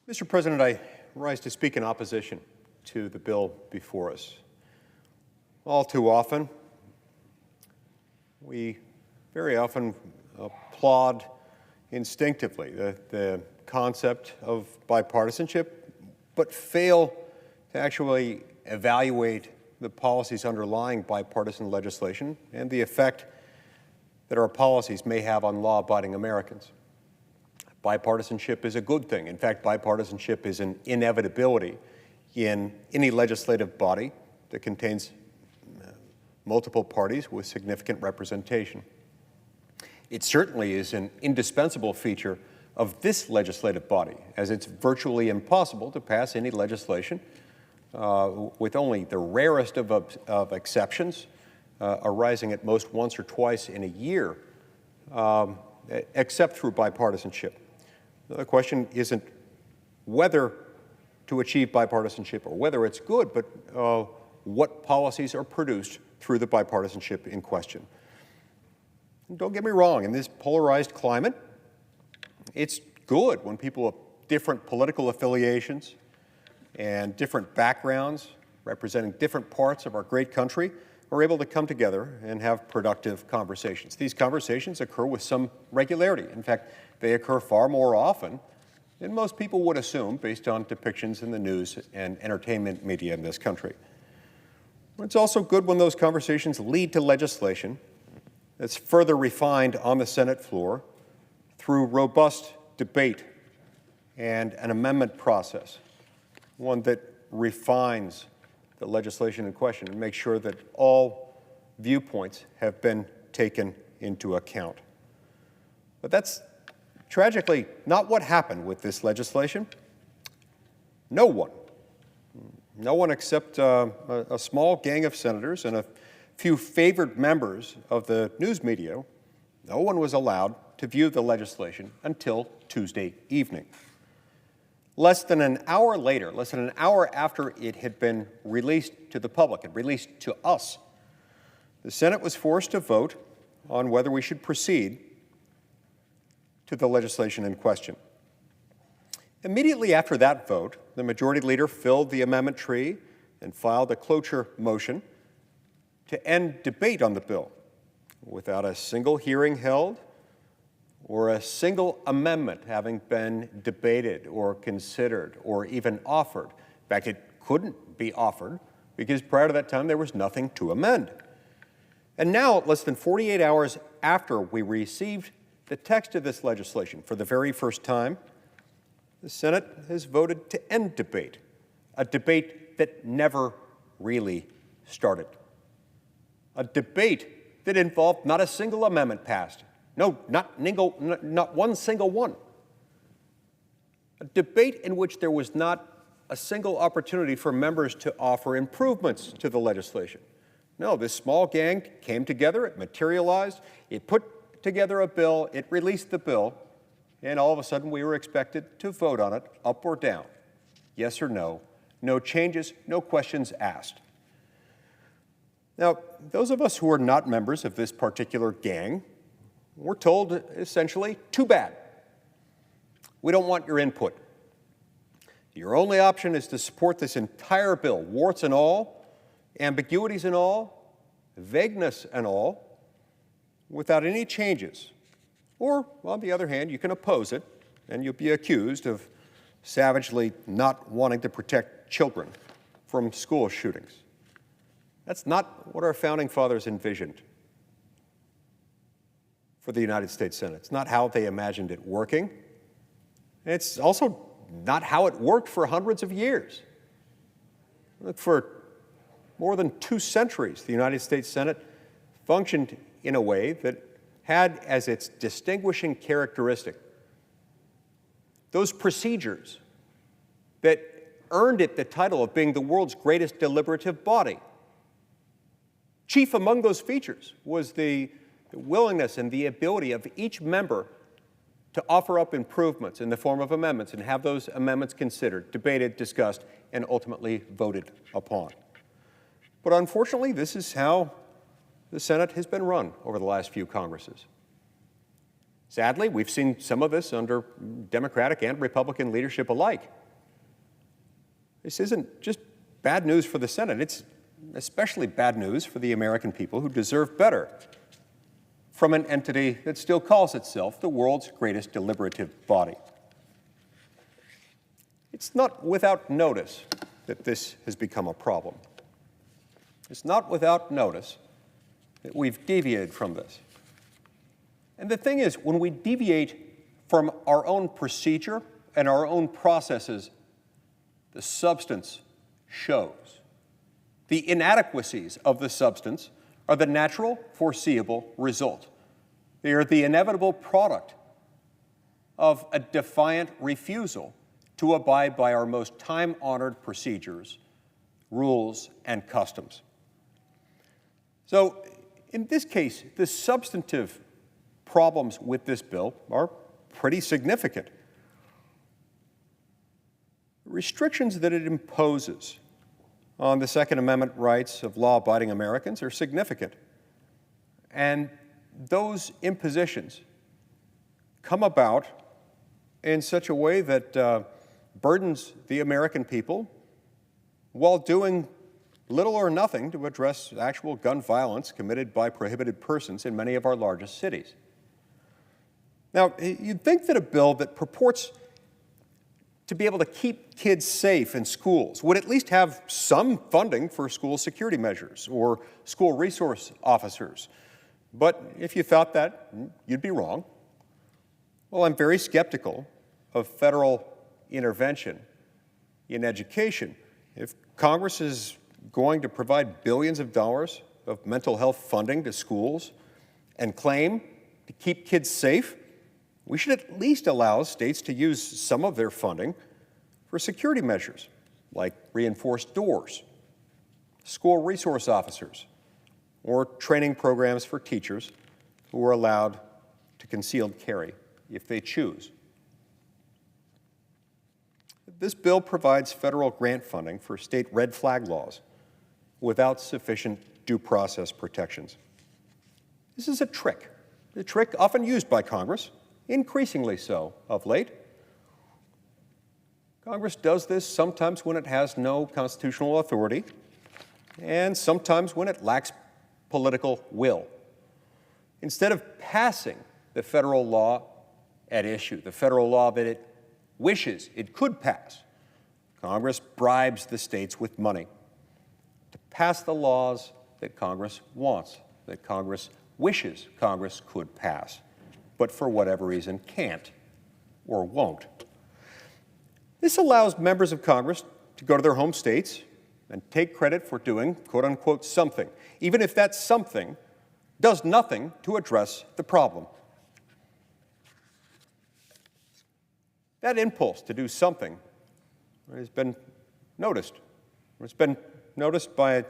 Mr. President, I rise to speak in opposition to the bill before us. All too often, we very often applaud instinctively the concept of bipartisanship, but fail to actually evaluate the policies underlying bipartisan legislation and the effect that our policies may have on law-abiding Americans. Bipartisanship is a good thing. In fact, bipartisanship is an inevitability in any legislative body that contains multiple parties with significant representation. It certainly is an indispensable feature of this legislative body, as it's virtually impossible to pass any legislation with only the rarest of exceptions arising at most once or twice in a year, except through bipartisanship. The question isn't whether to achieve bipartisanship or whether it's good, but what policies are produced through the bipartisanship in question. And don't get me wrong, in this polarized climate, it's good when people of different political affiliations and different backgrounds representing different parts of our great country are able to come together and have productive conversations. These conversations occur with some regularity. In fact, they occur far more often than most people would assume based on depictions in the news and entertainment media in this country. It's also good when those conversations lead to legislation that's further refined on the Senate floor through robust debate and an amendment process, one that refines the legislation in question and makes sure that all viewpoints have been taken into account. But that's tragically not what happened with this legislation. No one except a small gang of senators and a few favored members of the news media, no one was allowed to view the legislation until Tuesday evening. Less than an hour later, less than an hour after it had been released to the public and released to us, the Senate was forced to vote on whether we should proceed to the legislation in question. Immediately after that vote, the majority leader filled the amendment tree and filed a cloture motion to end debate on the bill without a single hearing held or a single amendment having been debated or considered or even offered. In fact, it couldn't be offered because prior to that time there was nothing to amend. And now, less than 48 hours after we received the text of this legislation for the very first time, the Senate has voted to end debate, a debate that never really started. A debate that involved not a single amendment passed. No, not one single one. A debate in which there was not a single opportunity for members to offer improvements to the legislation. No, this small gang came together, it materialized, it put together a bill, it released the bill, and all of a sudden we were expected to vote on it, up or down, yes or no, no changes, no questions asked. Now, those of us who are not members of this particular gang were told essentially, too bad. We don't want your input. Your only option is to support this entire bill, warts and all, ambiguities and all, vagueness and all, without any changes. Or, on the other hand, you can oppose it, and you'll be accused of savagely not wanting to protect children from school shootings. That's not what our founding fathers envisioned for the United States Senate. It's not how they imagined it working. It's also not how it worked for hundreds of years. For more than 2 centuries, the United States Senate functioned in a way that had as its distinguishing characteristic those procedures that earned it the title of being the world's greatest deliberative body. Chief among those features was the willingness and the ability of each member to offer up improvements in the form of amendments and have those amendments considered, debated, discussed, and ultimately voted upon. But unfortunately, this is how the Senate has been run over the last few Congresses. Sadly, we've seen some of this under Democratic and Republican leadership alike. This isn't just bad news for the Senate. It's especially bad news for the American people who deserve better from an entity that still calls itself the world's greatest deliberative body. It's not without notice that this has become a problem. It's not without notice that we've deviated from this. And the thing is, when we deviate from our own procedure and our own processes, the substance shows. The inadequacies of the substance are the natural, foreseeable result. They are the inevitable product of a defiant refusal to abide by our most time-honored procedures, rules, and customs. So, in this case, the substantive problems with this bill are pretty significant. Restrictions that it imposes on the Second Amendment rights of law-abiding Americans are significant. And those impositions come about in such a way that burdens the American people while doing little or nothing to address actual gun violence committed by prohibited persons in many of our largest cities. Now, you'd think that a bill that purports to be able to keep kids safe in schools would at least have some funding for school security measures or school resource officers. But if you thought that, you'd be wrong. Well, I'm very skeptical of federal intervention in education. If Congress is going to provide billions of dollars of mental health funding to schools and claim to keep kids safe, we should at least allow states to use some of their funding for security measures, like reinforced doors, school resource officers, or training programs for teachers who are allowed to concealed carry if they choose. This bill provides federal grant funding for state red flag laws without sufficient due process protections. This is a trick often used by Congress, increasingly so of late. Congress does this sometimes when it has no constitutional authority and sometimes when it lacks political will. Instead of passing the federal law at issue, the federal law that it wishes it could pass, Congress bribes the states with money to pass the laws that Congress wants, that Congress wishes Congress could pass, but for whatever reason can't or won't. This allows members of Congress to go to their home states and take credit for doing, quote unquote, something, even if that something does nothing to address the problem. That impulse to do something has been noticed. It's been noticed by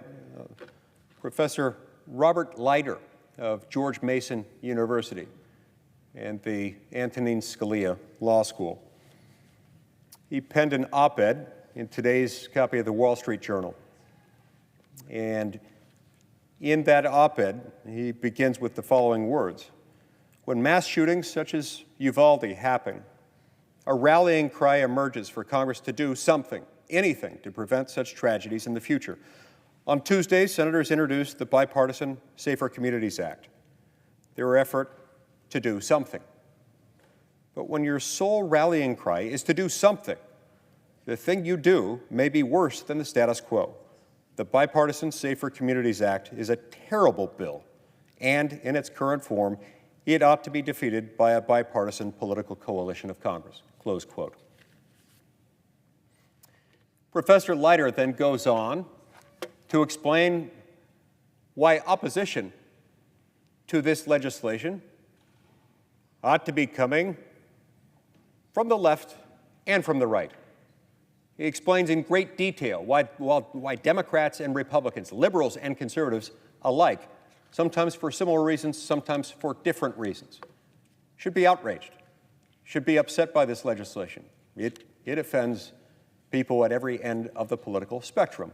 Professor Robert Leiter of George Mason University and the Antonin Scalia Law School. He penned an op-ed in today's copy of the Wall Street Journal. And in that op-ed, he begins with the following words: "When mass shootings such as Uvalde happen, a rallying cry emerges for Congress to do something, anything, to prevent such tragedies in the future. On Tuesday, senators introduced the bipartisan Safer Communities Act, their effort to do something. But when your sole rallying cry is to do something, the thing you do may be worse than the status quo. The Bipartisan Safer Communities Act is a terrible bill, and in its current form, it ought to be defeated by a bipartisan political coalition of Congress." Close quote. Professor Leiter then goes on to explain why opposition to this legislation ought to be coming from the left and from the right. He explains in great detail why Democrats and Republicans, liberals and conservatives alike, sometimes for similar reasons, sometimes for different reasons, should be outraged, should be upset by this legislation. It offends people at every end of the political spectrum.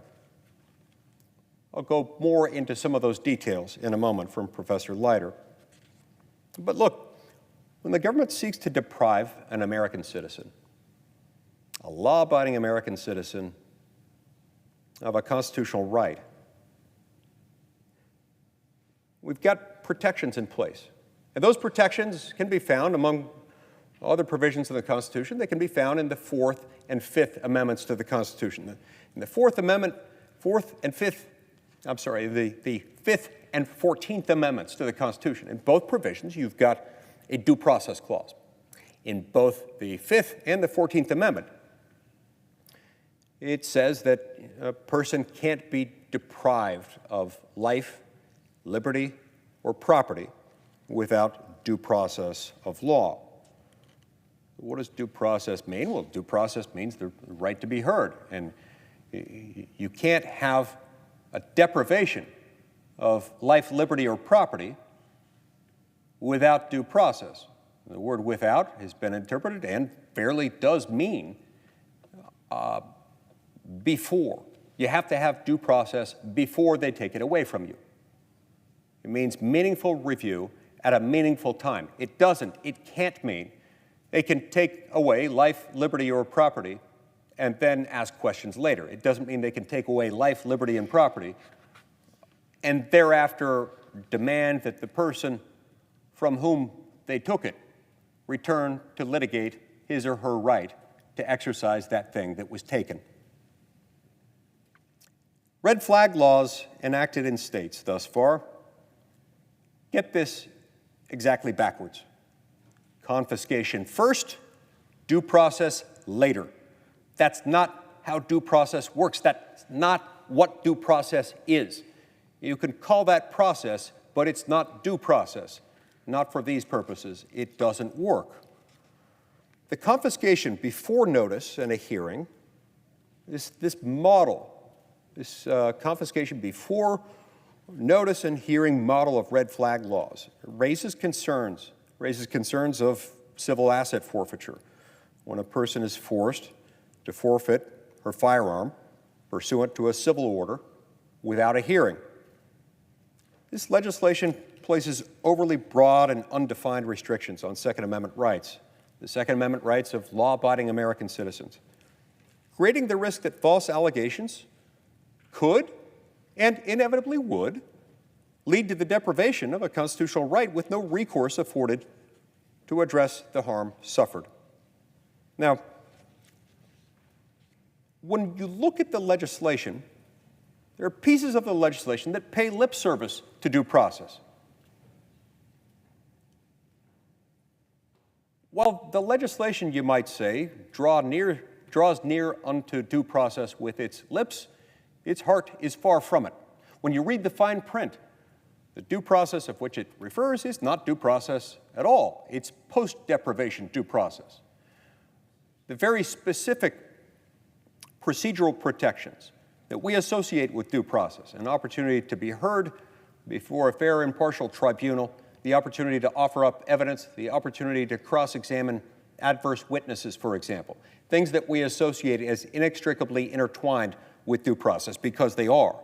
I'll go more into some of those details in a moment from Professor Leiter. But look, When the government seeks to deprive an American citizen, a law-abiding American citizen, of a constitutional right, we've got protections in place. And those protections can be found among other provisions of the Constitution. They can be found in the Fourth and Fifth Amendments to the Constitution. In the Fourth and Fifth and 14th Amendments to the Constitution, in both provisions, you've got a due process clause. In both the Fifth and the 14th Amendment, it says that a person can't be deprived of life, liberty, or property without due process of law. What does due process mean? Well, due process means the right to be heard. And you can't have a deprivation of life, liberty, or property without due process. The word without has been interpreted and fairly does mean before. You have to have due process before they take it away from you. It means meaningful review at a meaningful time. It can't mean they can take away life, liberty, or property and then ask questions later. It doesn't mean they can take away life, liberty, and property and thereafter demand that the person from whom they took it return to litigate his or her right to exercise that thing that was taken. Red flag laws enacted in states thus far get this exactly backwards. Confiscation first, due process later. That's not how due process works. That's not what due process is. You can call that process, but it's not due process. Not for these purposes. It doesn't work. The confiscation before notice and a hearing, this model, this confiscation before notice and hearing model of red flag laws raises concerns of civil asset forfeiture when a person is forced to forfeit her firearm pursuant to a civil order without a hearing. This legislation places overly broad and undefined restrictions on Second Amendment rights, the Second Amendment rights of law-abiding American citizens, creating the risk that false allegations could and inevitably would lead to the deprivation of a constitutional right with no recourse afforded to address the harm suffered. Now, when you look at the legislation, there are pieces of the legislation that pay lip service to due process. While the legislation, you might say, draws near unto due process with its lips, its heart is far from it. When you read the fine print, the due process of which it refers is not due process at all. It's post-deprivation due process. The very specific procedural protections that we associate with due process, an opportunity to be heard before a fair, impartial tribunal, the opportunity to offer up evidence, the opportunity to cross-examine adverse witnesses, for example, things that we associate as inextricably intertwined with due process because they are.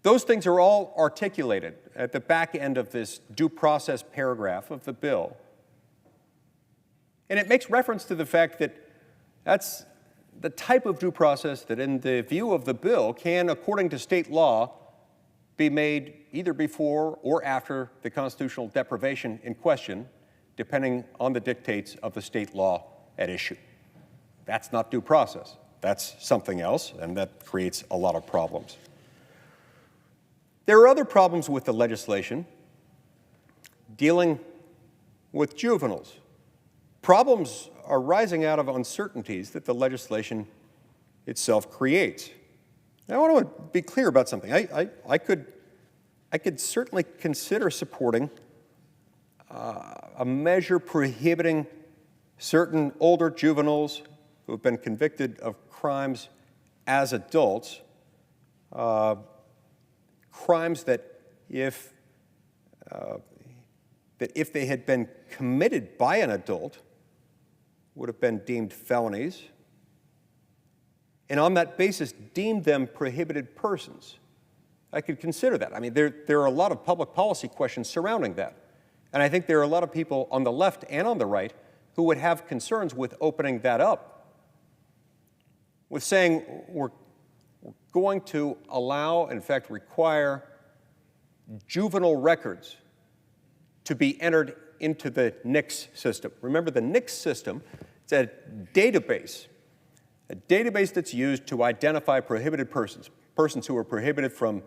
Those things are all articulated at the back end of this due process paragraph of the bill. And it makes reference to the fact that that's the type of due process that, in the view of the bill, can, according to state law, be made either before or after the constitutional deprivation in question, depending on the dictates of the state law at issue. That's not due process. That's something else, and that creates a lot of problems. There are other problems with the legislation dealing with juveniles. Problems arising out of uncertainties that the legislation itself creates. Now, I want to be clear about something. I could certainly consider supporting a measure prohibiting certain older juveniles who have been convicted of crimes as adults, crimes that if they had been committed by an adult would have been deemed felonies, and on that basis deemed them prohibited persons. I could consider that. I mean, there are a lot of public policy questions surrounding that. And I think there are a lot of people on the left and on the right who would have concerns with opening that up, with saying we're going to allow, in fact, require juvenile records to be entered into the NICS system. Remember, the NICS system is a database that's used to identify prohibited persons, persons who are prohibited from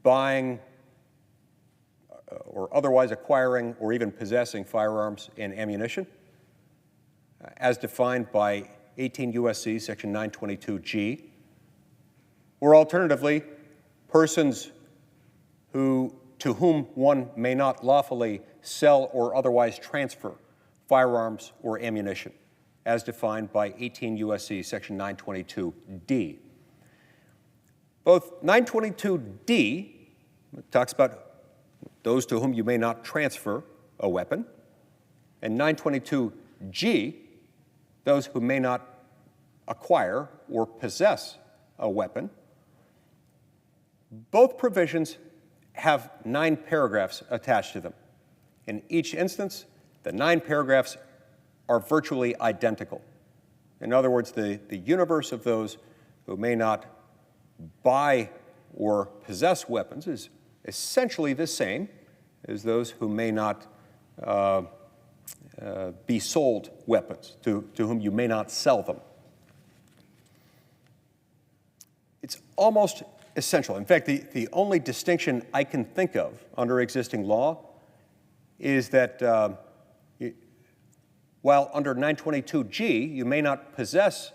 buying or otherwise acquiring or even possessing firearms and ammunition, as defined by 18 U.S.C. Section 922G, or alternatively, persons to whom one may not lawfully sell or otherwise transfer firearms or ammunition, as defined by 18 U.S.C. Section 922D. Both 922D talks about those to whom you may not transfer a weapon, and 922G, those who may not acquire or possess a weapon. Both provisions have 9 paragraphs attached to them. In each instance, the 9 paragraphs are virtually identical. In other words, the universe of those who may not buy or possess weapons is essentially the same as those who may not be sold weapons, to whom you may not sell them. It's almost essential. In fact, the only distinction I can think of under existing law is that while under 922G, you may not possess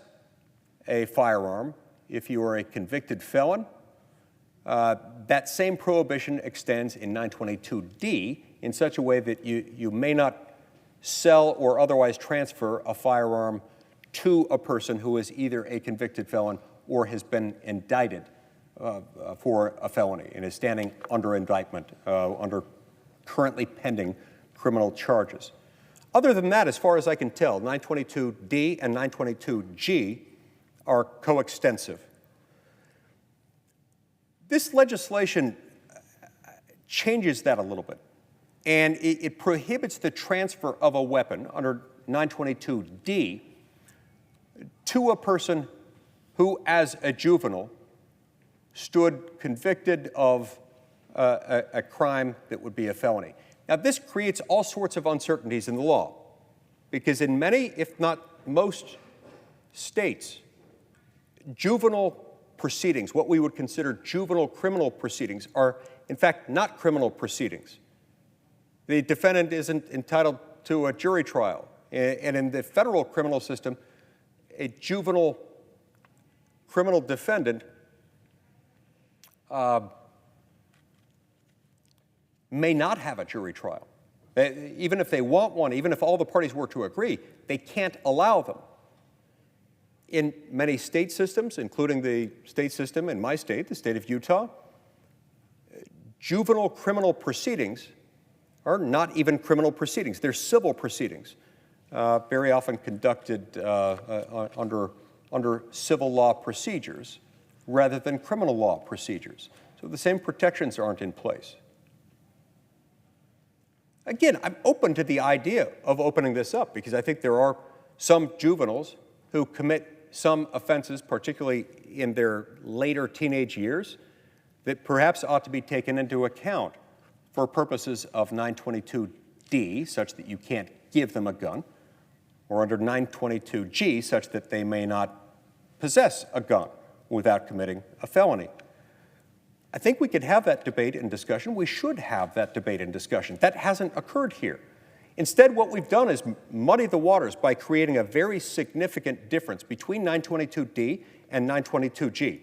a firearm if you are a convicted felon, that same prohibition extends in 922D in such a way that you may not sell or otherwise transfer a firearm to a person who is either a convicted felon or has been indicted for a felony and is standing under indictment, under currently pending criminal charges. Other than that, as far as I can tell, 922D and 922G are coextensive. This legislation changes that a little bit, and it prohibits the transfer of a weapon under 922D to a person who, as a juvenile, stood convicted of a crime that would be a felony. Now, this creates all sorts of uncertainties in the law, because in many, if not most, states, juvenile proceedings, what we would consider juvenile criminal proceedings, are in fact not criminal proceedings. The defendant isn't entitled to a jury trial. And in the federal criminal system, a juvenile criminal defendant may not have a jury trial. Even if they want one, even if all the parties were to agree, they can't allow them. In many state systems, including the state system in my state, the state of Utah, juvenile criminal proceedings are not even criminal proceedings. They're civil proceedings, very often conducted under civil law procedures rather than criminal law procedures. So the same protections aren't in place. Again, I'm open to the idea of opening this up because I think there are some juveniles who commit some offenses, particularly in their later teenage years, that perhaps ought to be taken into account for purposes of 922D, such that you can't give them a gun, or under 922G, such that they may not possess a gun without committing a felony. I think we could have that debate and discussion. We should have that debate and discussion. That hasn't occurred here. Instead, what we've done is muddy the waters by creating a very significant difference between 922D and 922G,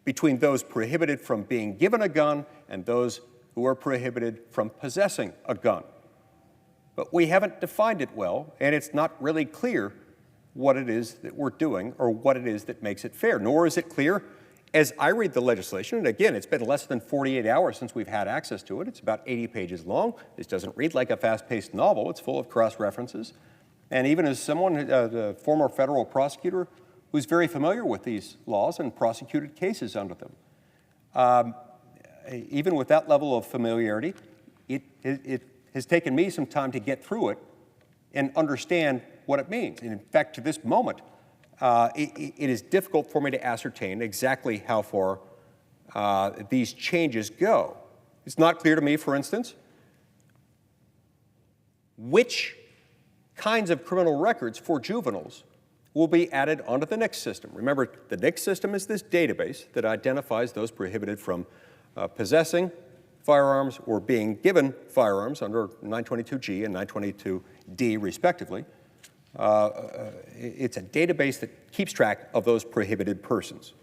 between those prohibited from being given a gun and those who are prohibited from possessing a gun. But we haven't defined it well, and it's not really clear what it is that we're doing or what it is that makes it fair, nor is it clear as I read the legislation, and again, it's been less than 48 hours since we've had access to it. It's about 80 pages long. This doesn't read like a fast-paced novel. It's full of cross-references. And even as someone, a former federal prosecutor, who's very familiar with these laws and prosecuted cases under them, even with that level of familiarity, it has taken me some time to get through it and understand what it means. And in fact, to this moment, it is difficult for me to ascertain exactly how far these changes go. It's not clear to me, for instance, which kinds of criminal records for juveniles will be added onto the NICS system. Remember, the NICS system is this database that identifies those prohibited from possessing firearms or being given firearms under 922G and 922D, respectively. It's a database that keeps track of those prohibited persons.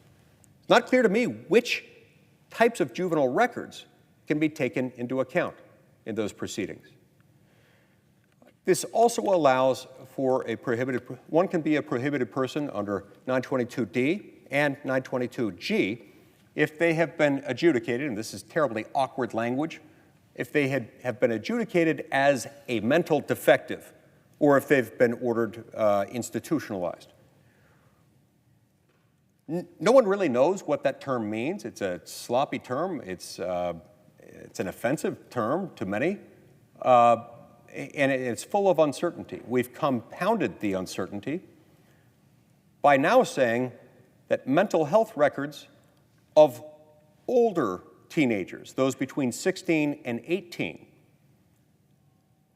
It's not clear to me which types of juvenile records can be taken into account in those proceedings. This also allows for one can be a prohibited person under 922D and 922G if they have been adjudicated, and this is terribly awkward language, if they have been adjudicated as a mental defective or if they've been ordered institutionalized. No one really knows what that term means. It's a sloppy term. It's an offensive term to many. And it's full of uncertainty. We've compounded the uncertainty by now saying that mental health records of older teenagers, those between 16 and 18,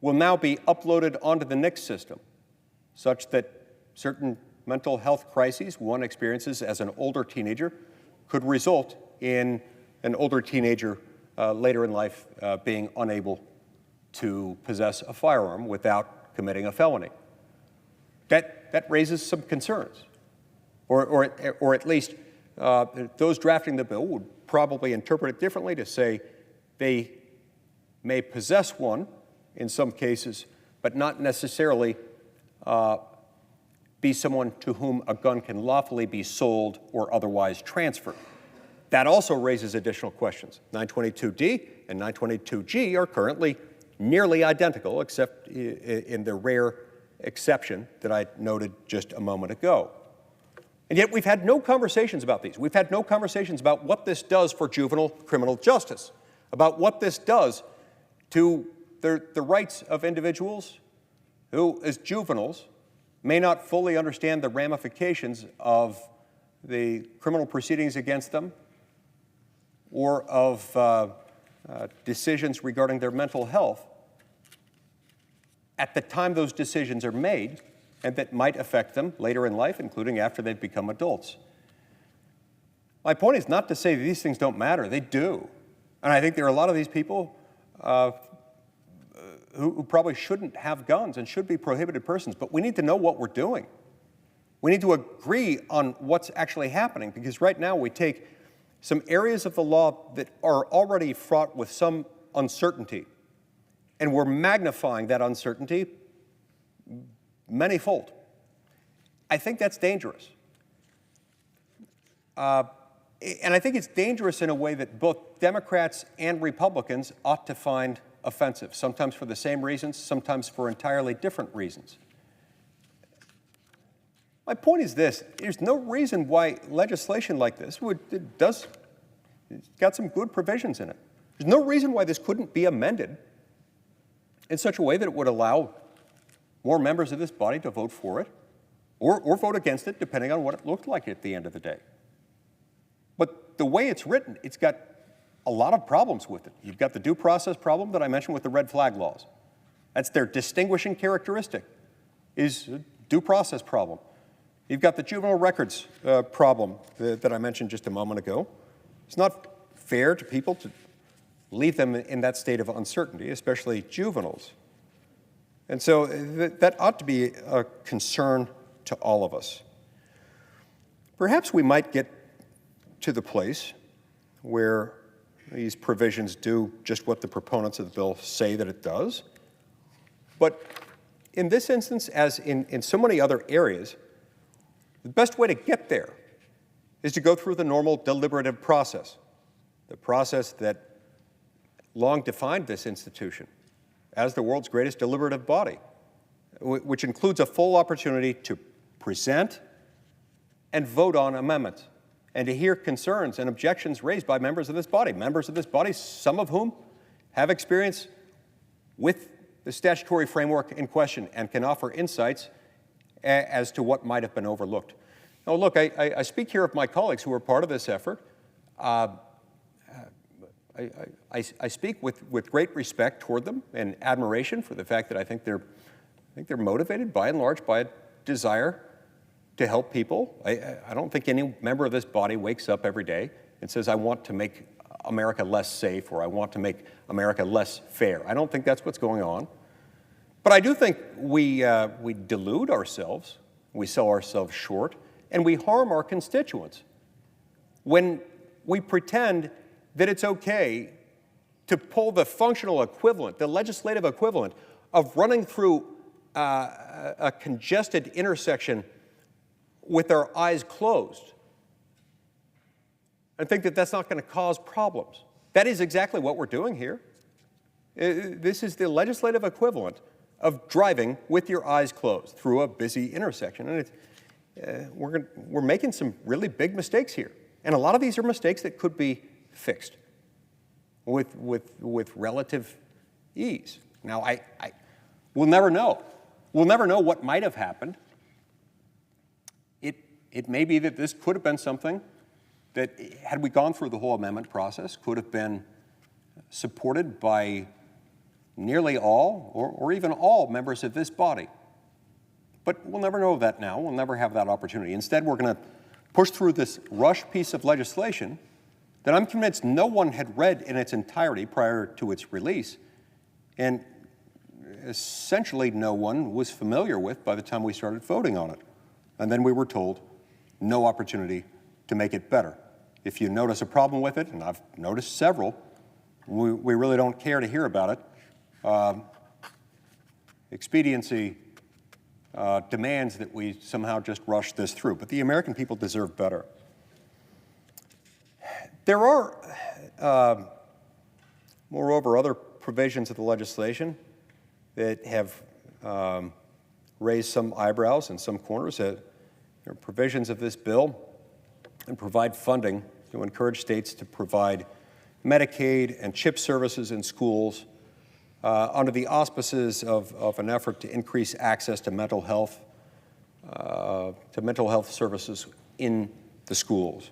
will now be uploaded onto the NICS system, such that certain mental health crises one experiences as an older teenager could result in an older teenager later in life being unable to possess a firearm without committing a felony. That raises some concerns, or at least those drafting the bill would probably interpret it differently to say they may possess one in some cases, but not necessarily be someone to whom a gun can lawfully be sold or otherwise transferred. That also raises additional questions. 922D and 922G are currently nearly identical, except in the rare exception that I noted just a moment ago. And yet we've had no conversations about these. We've had no conversations about what this does for juvenile criminal justice, about what this does to the rights of individuals who, as juveniles, may not fully understand the ramifications of the criminal proceedings against them or of decisions regarding their mental health at the time those decisions are made, and that might affect them later in life, including after they've become adults. My point is not to say that these things don't matter. They do. And I think there are a lot of these people who probably shouldn't have guns and should be prohibited persons, but we need to know what we're doing. We need to agree on what's actually happening, because right now we take some areas of the law that are already fraught with some uncertainty, and we're magnifying that uncertainty manyfold. I think that's dangerous. And I think it's dangerous in a way that both Democrats and Republicans ought to find offensive, sometimes for the same reasons, sometimes for entirely different reasons. My point is this: there's no reason why legislation like this it's got some good provisions in it. There's no reason why this couldn't be amended in such a way that it would allow more members of this body to vote for it or vote against it, depending on what it looked like at the end of the day. But the way it's written, it's got a lot of problems with it. You've got the due process problem that I mentioned with the red flag laws. That's their distinguishing characteristic, is a due process problem. You've got the juvenile records problem that I mentioned just a moment ago. It's not fair to people to leave them in that state of uncertainty, especially juveniles. And so that ought to be a concern to all of us. Perhaps we might get to the place where these provisions do just what the proponents of the bill say that it does. But in this instance, as in so many other areas, the best way to get there is to go through the normal deliberative process, the process that long defined this institution as the world's greatest deliberative body, which includes a full opportunity to present and vote on amendments, and to hear concerns and objections raised by members of this body, some of whom have experience with the statutory framework in question and can offer insights as to what might have been overlooked. Now, look, I speak here of my colleagues who are part of this effort. I speak with great respect toward them and admiration for the fact that I think they're motivated by and large by a desire to help people. I don't think any member of this body wakes up every day and says, I want to make America less safe or I want to make America less fair. I don't think that's what's going on. But I do think we delude ourselves, we sell ourselves short, and we harm our constituents when we pretend that it's okay to pull the functional equivalent, the legislative equivalent, of running through a congested intersection with our eyes closed and think that that's not going to cause problems. That is exactly what we're doing here. This is the legislative equivalent of driving with your eyes closed through a busy intersection. And we're making some really big mistakes here. And a lot of these are mistakes that could be fixed with relative ease. Now, we'll never know. We'll never know what might have happened. It may be that this could have been something that, had we gone through the whole amendment process, could have been supported by nearly all or even all members of this body. But we'll never know that now. We'll never have that opportunity. Instead, we're going to push through this rush piece of legislation that I'm convinced no one had read in its entirety prior to its release, and essentially no one was familiar with by the time we started voting on it. And then we were told no opportunity to make it better. If you notice a problem with it, and I've noticed several, we really don't care to hear about it. Expediency demands that we somehow just rush this through, but the American people deserve better. There are, moreover, other provisions of the legislation that have raised some eyebrows in some corners. There are provisions of this bill that provide funding to encourage states to provide Medicaid and CHIP services in schools under the auspices of an effort to increase access to mental health services in the schools.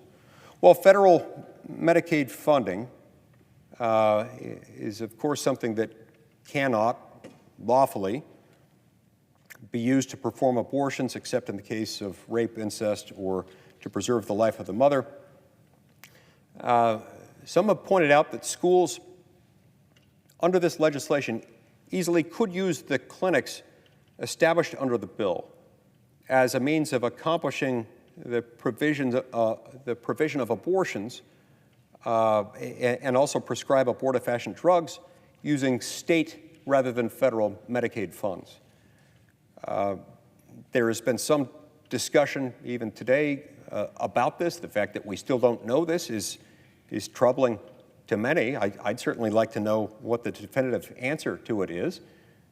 Well, federal Medicaid funding is, of course, something that cannot lawfully be used to perform abortions except in the case of rape, incest, or to preserve the life of the mother. Some have pointed out that schools under this legislation easily could use the clinics established under the bill as a means of accomplishing the provision of abortions and also prescribe abortifacient drugs using state rather than federal Medicaid funds. There has been some discussion even today about this. The fact that we still don't know this is troubling to many. I'd certainly like to know what the definitive answer to it is.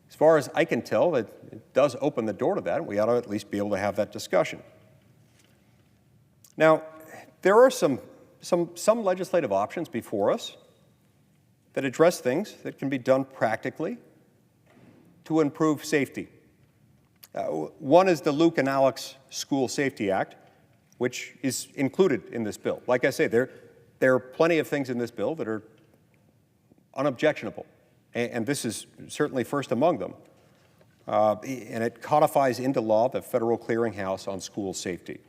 As far as I can tell, it does open the door to that. We ought to at least be able to have that discussion. Now, there are some legislative options before us that address things that can be done practically to improve safety. One is the Luke and Alex School Safety Act, which is included in this bill. Like I say, there are plenty of things in this bill that are unobjectionable, and this is certainly first among them. And it codifies into law the Federal Clearinghouse on School Safety.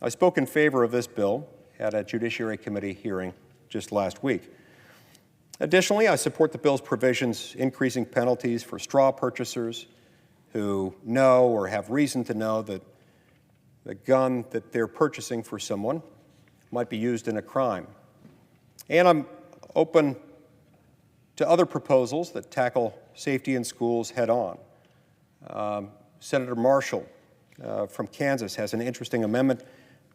I spoke in favor of this bill at a Judiciary Committee hearing just last week. Additionally, I support the bill's provisions increasing penalties for straw purchasers who know or have reason to know that the gun that they're purchasing for someone might be used in a crime. And I'm open to other proposals that tackle safety in schools head on. Senator Marshall from Kansas has an interesting amendment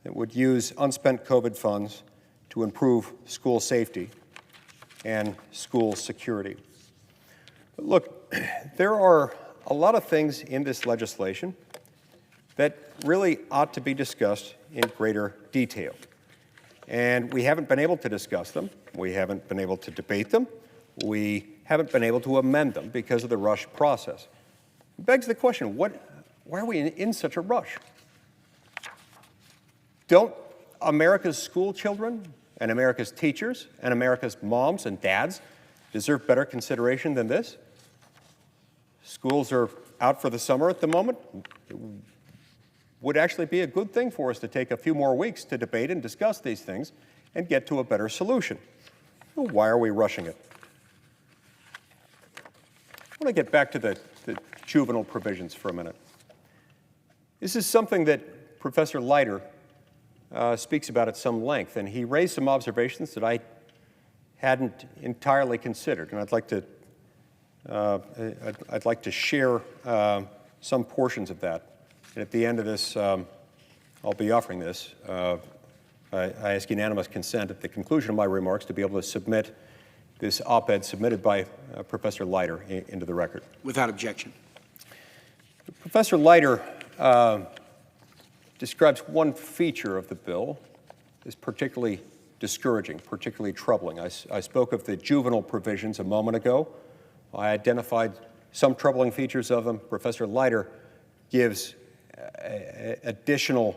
that would use unspent COVID funds to improve school safety and school security. But look, there are a lot of things in this legislation that really ought to be discussed in greater detail. And we haven't been able to discuss them. We haven't been able to debate them. We haven't been able to amend them because of the rush process. It begs the question, why are we in such a rush? Don't America's school children and America's teachers and America's moms and dads deserve better consideration than this? Schools are out for the summer at the moment. It would actually be a good thing for us to take a few more weeks to debate and discuss these things and get to a better solution. Well, why are we rushing it? I want to get back to the juvenile provisions for a minute. This is something that Professor Leiter speaks about at some length, and he raised some observations that I hadn't entirely considered, and I'd like to share some portions of that. And at the end of this, I'll be offering this. I ask unanimous consent at the conclusion of my remarks to be able to submit this op-ed submitted by Professor Leiter into the record. Without objection. Professor Leiter describes one feature of the bill as particularly discouraging, particularly troubling. I spoke of the juvenile provisions a moment ago. I identified some troubling features of them. Professor Leiter gives additional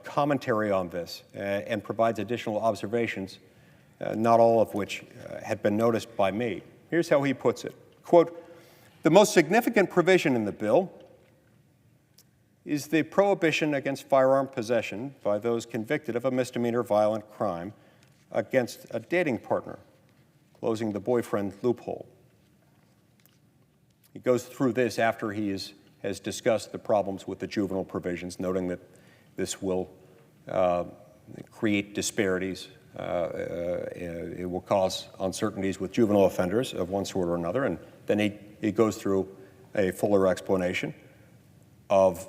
commentary on this and provides additional observations, not all of which had been noticed by me. Here's how he puts it. Quote, "The most significant provision in the bill is the prohibition against firearm possession by those convicted of a misdemeanor violent crime against a dating partner, closing the boyfriend loophole." He goes through this after he has discussed the problems with the juvenile provisions, noting that this will create disparities. It will cause uncertainties with juvenile offenders of one sort or another. And then he goes through a fuller explanation of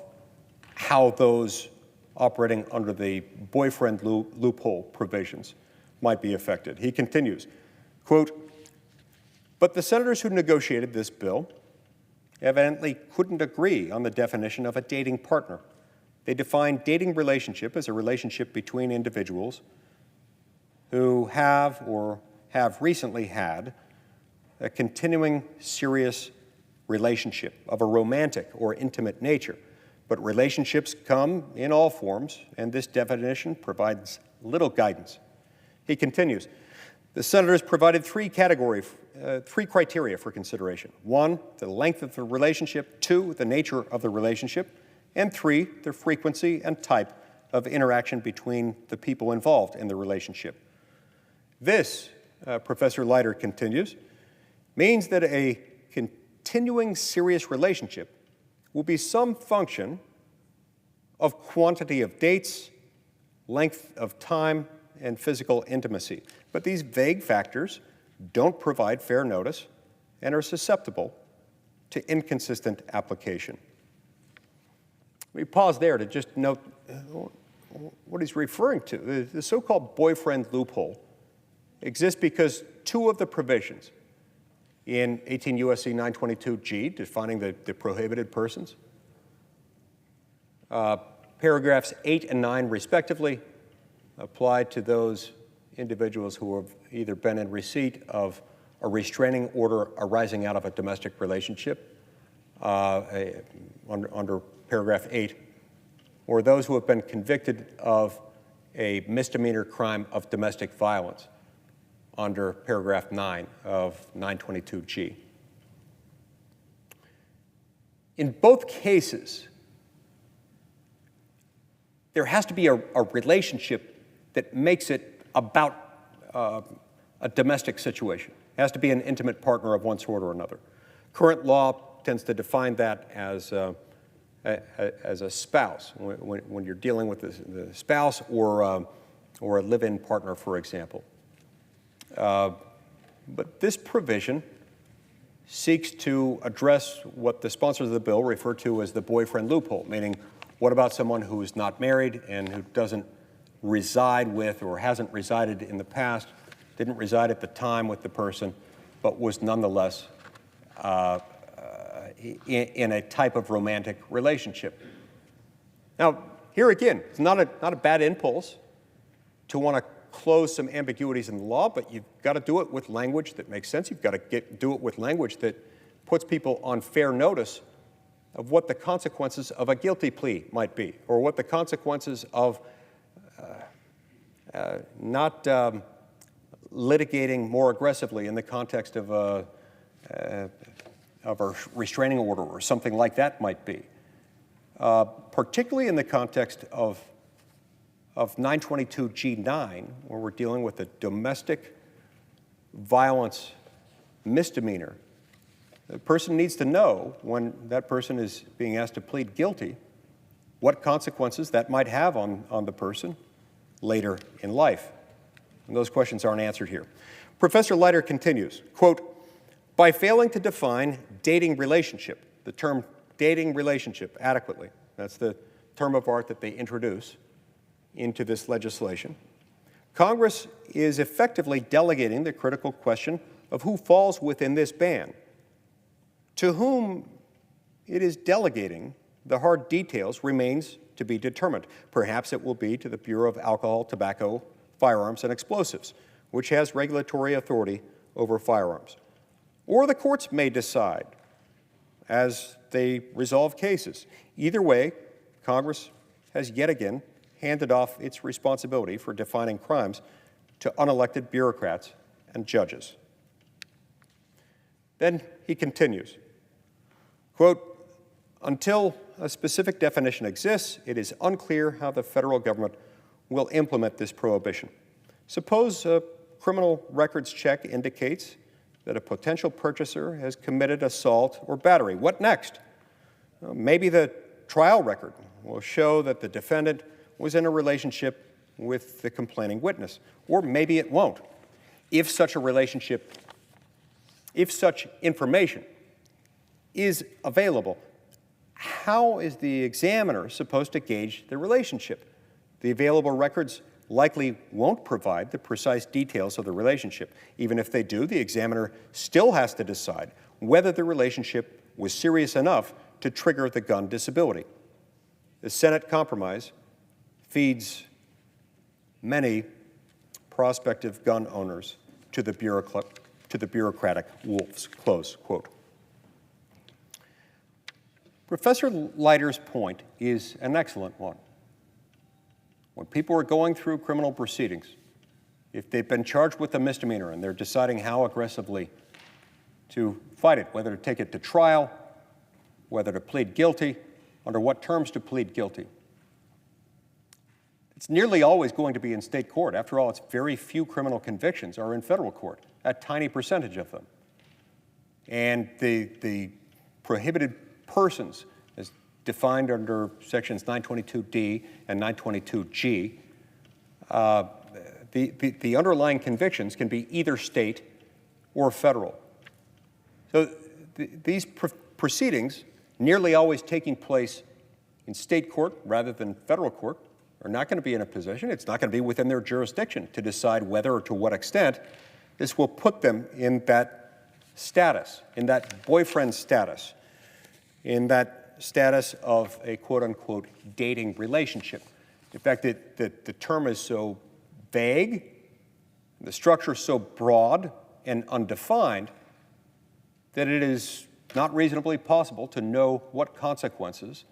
how those operating under the boyfriend loophole provisions might be affected. He continues, quote, "But the senators who negotiated this bill evidently couldn't agree on the definition of a dating partner. They defined dating relationship as a relationship between individuals who have or have recently had a continuing serious relationship of a romantic or intimate nature. But relationships come in all forms, and this definition provides little guidance." He continues, "The senators provided three criteria for consideration. 1, the length of the relationship. 2, the nature of the relationship. And 3, the frequency and type of interaction between the people involved in the relationship. This," Professor Leiter continues, "means that a continuing serious relationship will be some function of quantity of dates, length of time, and physical intimacy. But these vague factors don't provide fair notice and are susceptible to inconsistent application." Let me pause there to just note what he's referring to. The so-called boyfriend loophole exists because two of the provisions in 18 U.S.C. 922G, defining the prohibited persons, paragraphs 8 and 9 respectively, apply to those individuals who have either been in receipt of a restraining order arising out of a domestic relationship under paragraph 8, or those who have been convicted of a misdemeanor crime of domestic violence under paragraph 9 of 922G. In both cases, there has to be a relationship that makes it about a domestic situation. It has to be an intimate partner of one sort or another. Current law tends to define that as a spouse, when you're dealing with the spouse or a live-in partner, for example. But this provision seeks to address what the sponsors of the bill refer to as the boyfriend loophole, meaning what about someone who is not married and who doesn't reside with or hasn't resided in the past, didn't reside at the time with the person, but was nonetheless in a type of romantic relationship. Now, here again, it's not a bad impulse to want to close some ambiguities in the law, but you've got to do it with language that makes sense. You've got to do it with language that puts people on fair notice of what the consequences of a guilty plea might be, or what the consequences of not litigating more aggressively in the context of a restraining order or something like that might be. Particularly in the context of 922G9, where we're dealing with a domestic violence misdemeanor. The person needs to know, when that person is being asked to plead guilty, what consequences that might have on the person later in life. And those questions aren't answered here. Professor Leiter continues, quote, by failing to define dating relationship, the term dating relationship adequately, that's the term of art that they introduce into this legislation, Congress is effectively delegating the critical question of who falls within this ban. To whom it is delegating the hard details remains to be determined. Perhaps it will be to the Bureau of Alcohol, Tobacco, Firearms, and Explosives, which has regulatory authority over firearms. Or the courts may decide as they resolve cases. Either way, Congress has yet again handed off its responsibility for defining crimes to unelected bureaucrats and judges. Then he continues, quote, until a specific definition exists, it is unclear how the federal government will implement this prohibition. Suppose a criminal records check indicates that a potential purchaser has committed assault or battery. What next? Maybe the trial record will show that the defendant was in a relationship with the complaining witness, or maybe it won't. If such information is available, how is the examiner supposed to gauge the relationship? The available records likely won't provide the precise details of the relationship. Even if they do, the examiner still has to decide whether the relationship was serious enough to trigger the gun disability. The Senate compromise feeds many prospective gun owners to the bureaucratic wolves, close quote. Professor Leiter's point is an excellent one. When people are going through criminal proceedings, if they've been charged with a misdemeanor and they're deciding how aggressively to fight it, whether to take it to trial, whether to plead guilty, under what terms to plead guilty, it's nearly always going to be in state court. After all, it's very few criminal convictions are in federal court, a tiny percentage of them. And the prohibited persons, as defined under sections 922D and 922G, the underlying convictions can be either state or federal. So these proceedings, nearly always taking place in state court rather than federal court, are not going to be in a position, it's not going to be within their jurisdiction to decide whether or to what extent this will put them in that status, in that boyfriend status, in that status of a quote-unquote dating relationship. In fact, the term is so vague, the structure is so broad and undefined that it is not reasonably possible to know what consequences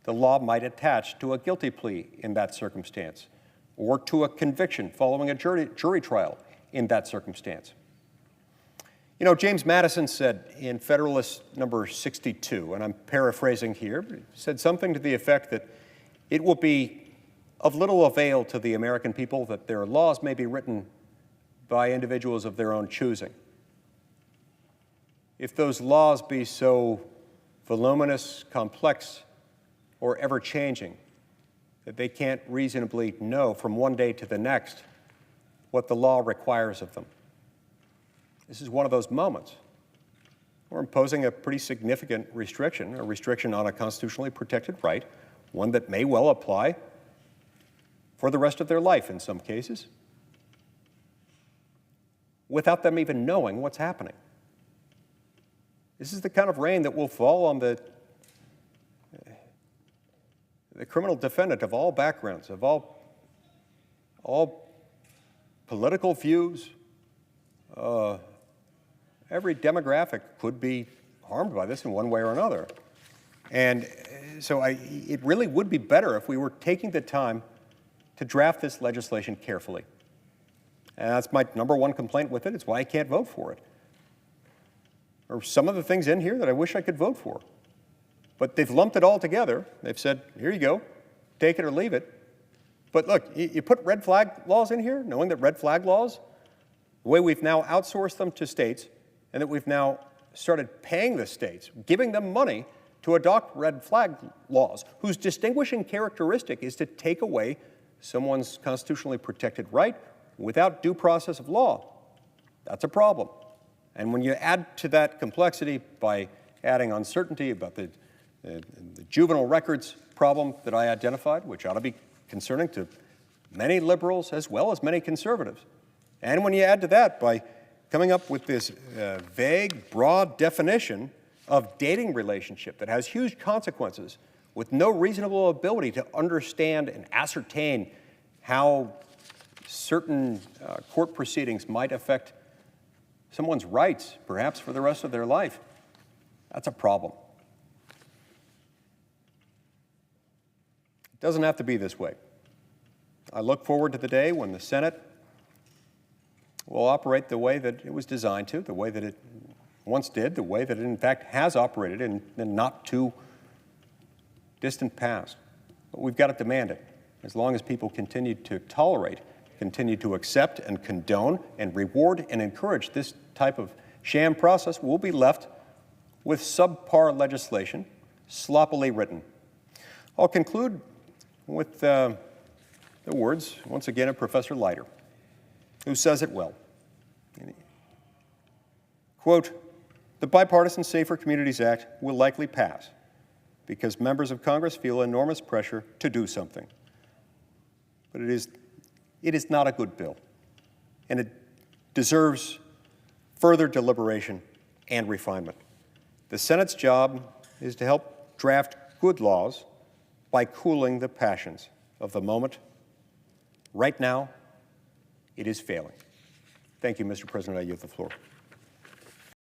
the law might attach to a guilty plea in that circumstance, or to a conviction following a jury trial in that circumstance. You know, James Madison said in Federalist number 62, and I'm paraphrasing here, but he said something to the effect that it will be of little avail to the American people that their laws may be written by individuals of their own choosing, if those laws be so voluminous, complex, or ever-changing that they can't reasonably know from one day to the next what the law requires of them. This is one of those moments. We're imposing a pretty significant restriction, a restriction on a constitutionally protected right, one that may well apply for the rest of their life in some cases, without them even knowing what's happening. This is the kind of rain that will fall on the criminal defendant of all backgrounds, of all political views. Every demographic could be harmed by this in one way or another. And so it really would be better if we were taking the time to draft this legislation carefully. And that's my number one complaint with it. It's why I can't vote for it. There are some of the things in here that I wish I could vote for. But they've lumped it all together. They've said, here you go, take it or leave it. But look, you put red flag laws in here, knowing that red flag laws, the way we've now outsourced them to states, and that we've now started paying the states, giving them money to adopt red flag laws, whose distinguishing characteristic is to take away someone's constitutionally protected right without due process of law. That's a problem. And when you add to that complexity by adding uncertainty about the juvenile records problem that I identified, which ought to be concerning to many liberals as well as many conservatives, and when you add to that by coming up with this vague, broad definition of dating relationship that has huge consequences with no reasonable ability to understand and ascertain how certain court proceedings might affect someone's rights, perhaps for the rest of their life, that's a problem. It doesn't have to be this way. I look forward to the day when the Senate will operate the way that it was designed to, the way that it once did, the way that it in fact has operated in the not too distant past. But we've got to demand it. As long as people continue to tolerate, continue to accept and condone and reward and encourage this type of sham process, we'll be left with subpar legislation, sloppily written. I'll conclude with the words, once again, of Professor Leiter, who says it well. Quote, "The Bipartisan Safer Communities Act will likely pass because members of Congress feel enormous pressure to do something. But it is not a good bill, and it deserves further deliberation and refinement. The Senate's job is to help draft good laws by cooling the passions of the moment. Right now, it is failing." Thank you, Mr. President. I yield the floor.